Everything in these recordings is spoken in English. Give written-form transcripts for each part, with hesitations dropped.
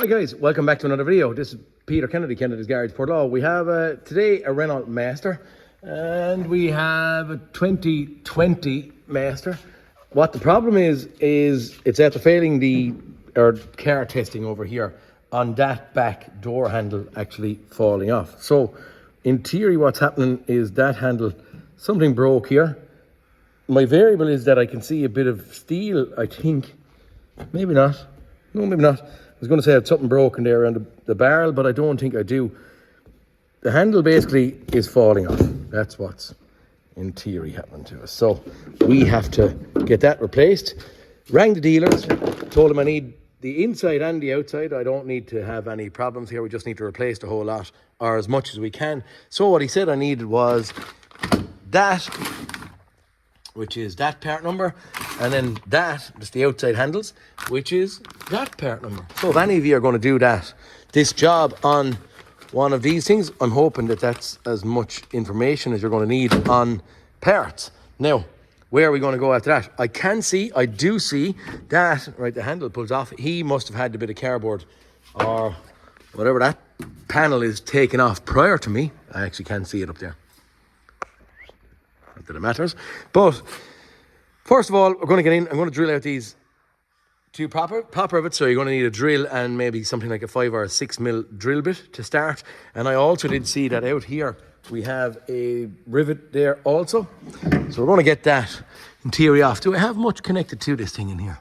guys, welcome back to another video. This is Peter Kennedy, Kennedy's Garage, Portlaw. We have today a Renault Master and we have a 2020 Master. What the problem is it's after failing our car testing over here on that back door handle actually falling off. So in theory what's happening is that handle, something broke here. My variable is that I can see a bit of steel, I think. Maybe not. No, maybe not. I was going to say I had something broken there around the barrel, but I don't think I do. The handle basically is falling off. That's what's in theory happening to us. So we have to get that replaced. Rang the dealers, told them I need the inside and the outside. I don't need to have any problems here. We just need to replace the whole lot, or as much as we can. So what he said I needed was that, which is that part number, and then that, just the outside handles, which is that part number. So if any of you are going to do this job on one of these things, I'm hoping that that's as much information as you're going to need on parts. Now, where are we going to go after that? I do see that, right, the handle pulls off. He must have had a bit of cardboard or whatever that panel is taken off prior to me. I actually can't see it up there. Not that it matters. But first of all, we're going to get in. I'm going to drill out these two proper rivets. So you're going to need a drill and maybe something like a 5 or a 6 mil drill bit to start. And I also did see that out here we have a rivet there also. So we're going to get that in theory off. Do I have much connected to this thing in here?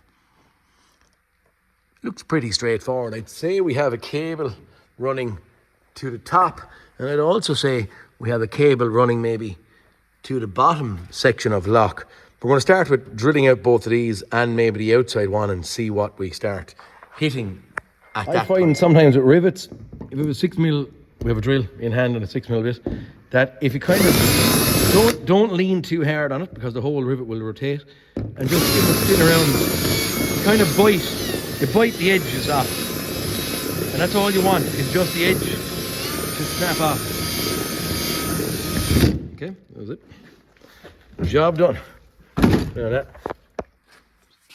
Looks pretty straightforward. I'd say we have a cable running to the top, and I'd also say we have a cable running maybe to the bottom section of lock. We're going to start with drilling out both of these and maybe the outside one and see what we start hitting at that point. I find sometimes with rivets, if it was 6 mil, we have a drill in hand and a 6 mil bit, that if you kind of don't lean too hard on it, because the whole rivet will rotate, and just give it a spin around, you kind of bite the edges off, and that's all you want, is just the edge to snap off. Okay, that was it. Job done. Now that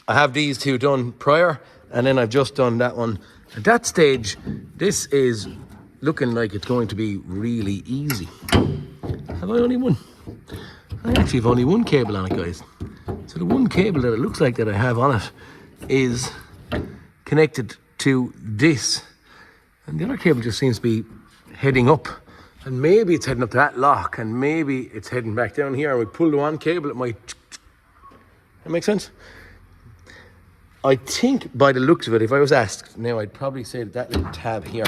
I have these two done prior, and then I've just done that one. At that stage, this is looking like it's going to be really easy. Have I only one? I actually have only one cable on it, guys. So the one cable that it looks like that I have on it is connected to this, and the other cable just seems to be heading up, and maybe it's heading up to that lock, and maybe it's heading back down here. And we pull the one cable, it might. That makes sense? I think by the looks of it, if I was asked now, I'd probably say that little tab here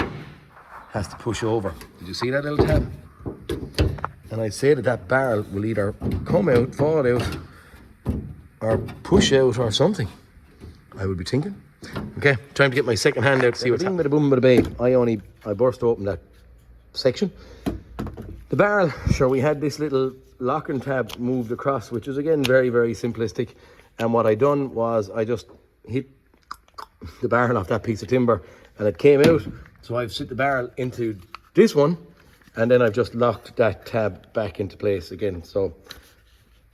has to push over. Did you see that little tab? And I'd say that barrel will either come out, fall out, or push out or something, I would be thinking. Okay, time to get my second hand out to see what's happening. Boom, bada babe. I burst open that section. The barrel, sure, we had this little locking tab moved across, which is again very, very simplistic. And what I done was I just hit the barrel off that piece of timber and it came out. So I've set the barrel into this one, and then I've just locked that tab back into place again. So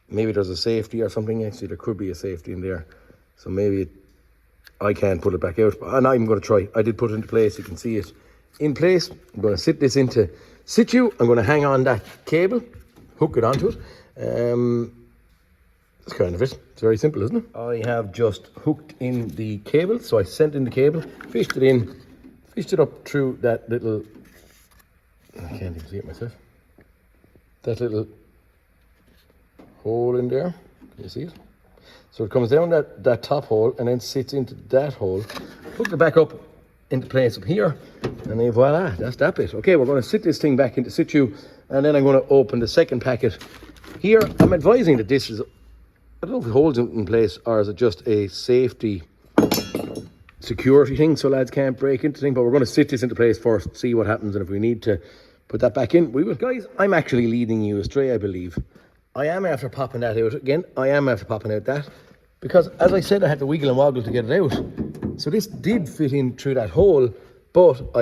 maybe there's a safety or something. Actually, there could be a safety in there. So maybe I can't put it back out, and I'm going to try. I did put it into place. You can see it in place. I'm going to sit this into situ. I'm going to hang on that cable, hook it onto it. That's kind of it. It's very simple, isn't it? I have just hooked in the cable. So I sent in the cable, fished it up through that little, I can't even see it myself, that little hole in there. Can you see it? So it comes down that top hole and then sits into that hole. Hook it back up into place up here, and then voila, that's that bit. Okay, we're going to sit this thing back into situ, and then I'm going to open the second packet here. I'm advising that this is, I don't know if it holds it in place or is it just a safety security thing so lads can't break into things, but we're going to sit this into place first, see what happens, and if we need to put that back in, we will. Guys, I'm actually leading you astray, I believe. I am after popping that out again. I am after popping out that, because as I said, I had to wiggle and woggle to get it out. So this did fit in through that hole, but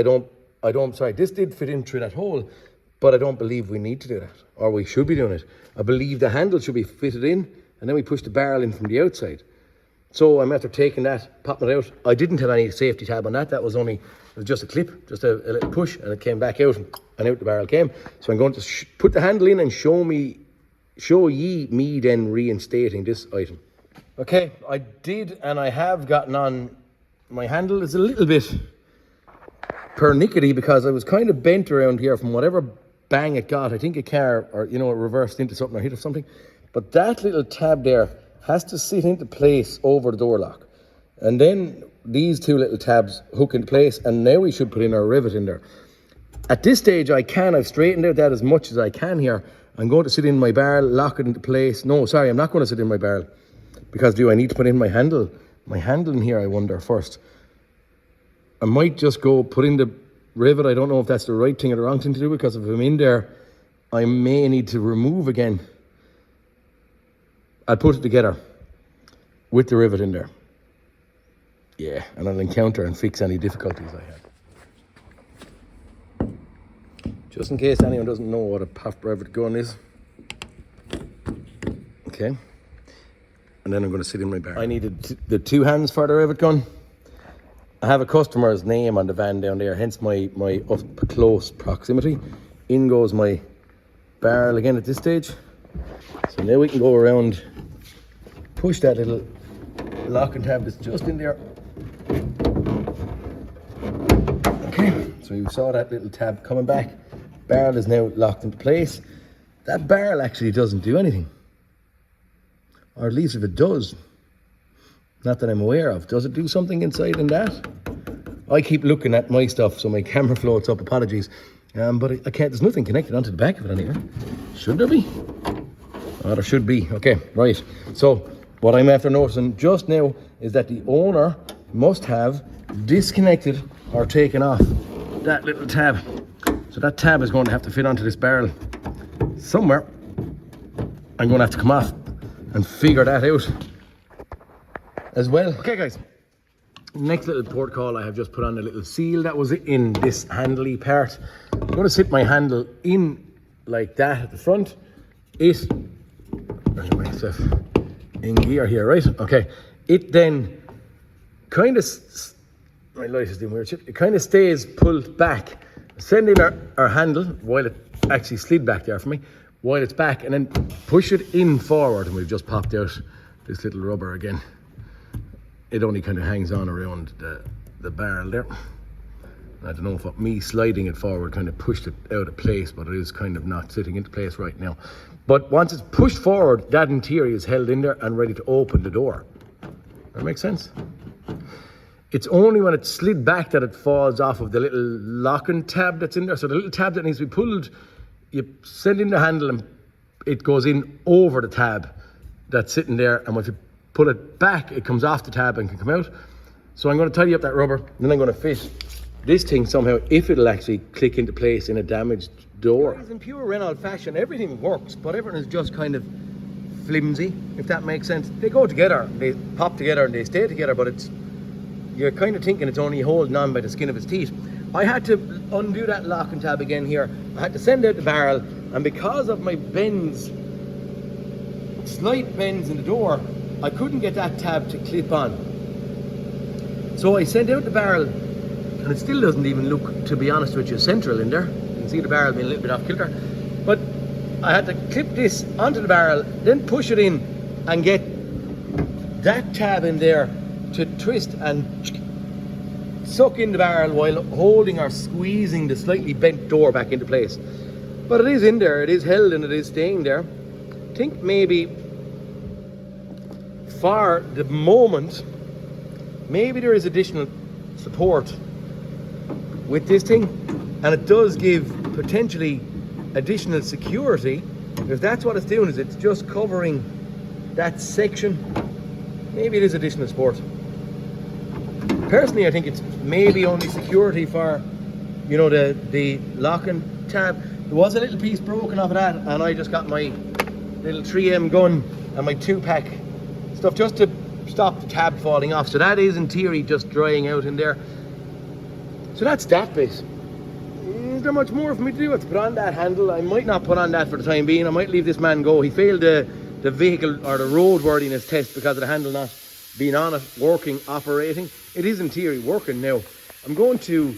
this did fit in through that hole, but I don't believe we need to do that, or we should be doing it. I believe the handle should be fitted in, and then we push the barrel in from the outside. So I'm after taking that, popping it out. I didn't have any safety tab on that. That was only, it was just a clip, just a little push, and it came back out, and out the barrel came. So I'm going to put the handle in and show ye me then reinstating this item. Okay, I did, and I have gotten on. My handle is a little bit pernickety because I was kind of bent around here from whatever bang it got. I think a car, or it reversed into something or hit or something. But that little tab there has to sit into place over the door lock. And then these two little tabs hook into place, and now we should put in our rivet in there. At this stage, I've straightened out that as much as I can here. I'm going to sit in my barrel, lock it into place. No, sorry, I'm not going to sit in my barrel. Because do I need to put in my handle? My handle in here, I wonder, first. I might just go put in the rivet. I don't know if that's the right thing or the wrong thing to do, because if I'm in there, I may need to remove again. I'll put it together with the rivet in there. Yeah, and I'll encounter and fix any difficulties I have. Just in case anyone doesn't know what a pop rivet gun is. Okay. And then I'm going to sit in my barrel. I needed the two hands for the rivet gun. I have a customer's name on the van down there, hence my up close proximity. In goes my barrel again at this stage. So now we can go around, push that little lock and tab that's just in there. Okay, so you saw that little tab coming back. Barrel is now locked into place. That barrel actually doesn't do anything. Or at least if it does, not that I'm aware of. Does it do something inside in that? I keep looking at my stuff, so my camera floats up, apologies. But I can't, there's nothing connected onto the back of it anywhere. Should there be? Oh, there should be. Okay, right. So what I'm after noticing just now is that the owner must have disconnected or taken off that little tab. So that tab is going to have to fit onto this barrel somewhere. I'm going to have to come off and figure that out as well. Okay guys, next little port call, I have just put on a little seal that was in this handly part. I'm going to sit my handle in like that at the front. It, I'll get myself in gear here, right? Okay, it then kind of, my light is doing weird shit, it kind of stays pulled back, sending our handle while it actually slid back there for me, while it's back, and then push it in forward, and we've just popped out this little rubber again. It only kind of hangs on around the barrel there. I don't know if me sliding it forward kind of pushed it out of place, but it is kind of not sitting into place right now. But once it's pushed forward, that interior is held in there and ready to open the door. That makes sense? It's only when it's slid back that it falls off of the little locking tab that's in there. So the little tab that needs to be pulled, you send in the handle and it goes in over the tab that's sitting there, and once you pull it back, it comes off the tab and can come out. So I'm going to tidy up that rubber, and then I'm going to fit this thing somehow, if it'll actually click into place in a damaged door. In pure Renault fashion, everything works, but everything is just kind of flimsy, if that makes sense. They go together, they pop together and they stay together, but you're kind of thinking it's only holding on by the skin of its teeth. I had to undo that lock and tab again here. I had to send out the barrel, and because of my bends, slight bends in the door, I couldn't get that tab to clip on. So I sent out the barrel, and it still doesn't even look, to be honest with you, central in there. You can see the barrel being a little bit off kilter. But I had to clip this onto the barrel, then push it in and get that tab in there to twist and suck in the barrel while holding or squeezing the slightly bent door back into place. But it is in there, it is held, and it is staying there. I think maybe for the moment, maybe there is additional support with this thing, and it does give potentially additional security. If that's what it's doing, is it's just covering that section, maybe it is additional support. Personally, I think it's maybe only security for, the locking tab. There was a little piece broken off of that, and I just got my little 3M gun and my 2-pack stuff just to stop the tab falling off. So that is in theory just drying out in there. So that's that bit. Is there much more for me to do? I have to put on that handle. I might not put on that for the time being. I might leave this man go. He failed the vehicle or the roadworthiness test because of the handle not been on it, working, operating. It is in theory working now. I'm going to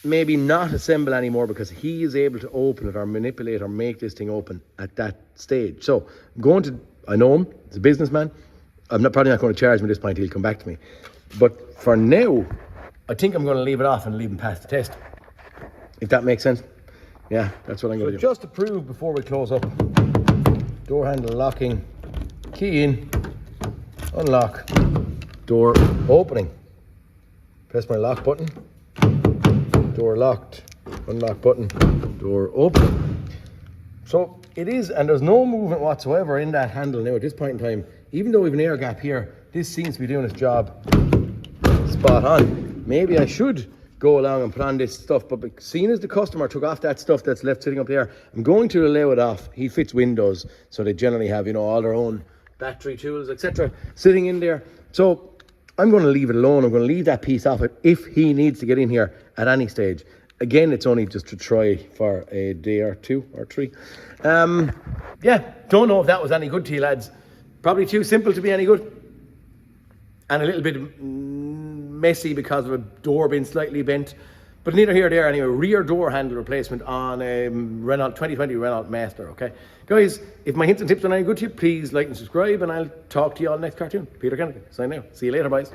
maybe not assemble anymore because he is able to open it or manipulate or make this thing open at that stage. So I'm going to, I know him, he's a businessman. I'm probably not going to charge him at this point, he'll come back to me. But for now, I think I'm going to leave it off and leave him past the test. If that makes sense. Yeah, that's what I'm going to do. Just to prove before we close up, door handle locking, key in, unlock, door opening. Press my lock button, door locked, unlock button, door opening. So it is, and there's no movement whatsoever in that handle now at this point in time. Even though we have an air gap here, this seems to be doing its job spot on. Maybe I should go along and put on this stuff, but seeing as the customer took off that stuff that's left sitting up there, I'm going to allow it off. He fits windows, so they generally have, you know, all their own battery tools, etc. sitting in there. So I'm going to leave it alone. I'm going to leave that piece off it if he needs to get in here at any stage. Again, it's only just to try for a day or two or three. Yeah, don't know if that was any good to you lads. Probably too simple to be any good. And a little bit messy because of a door being slightly bent. But neither here nor there anyway. Rear door handle replacement on a Renault 2020 Renault Master, okay? Guys, if my hints and tips are any good to you, please like and subscribe, and I'll talk to you all next cartoon. Peter Kennedy, signing out. See you later, boys.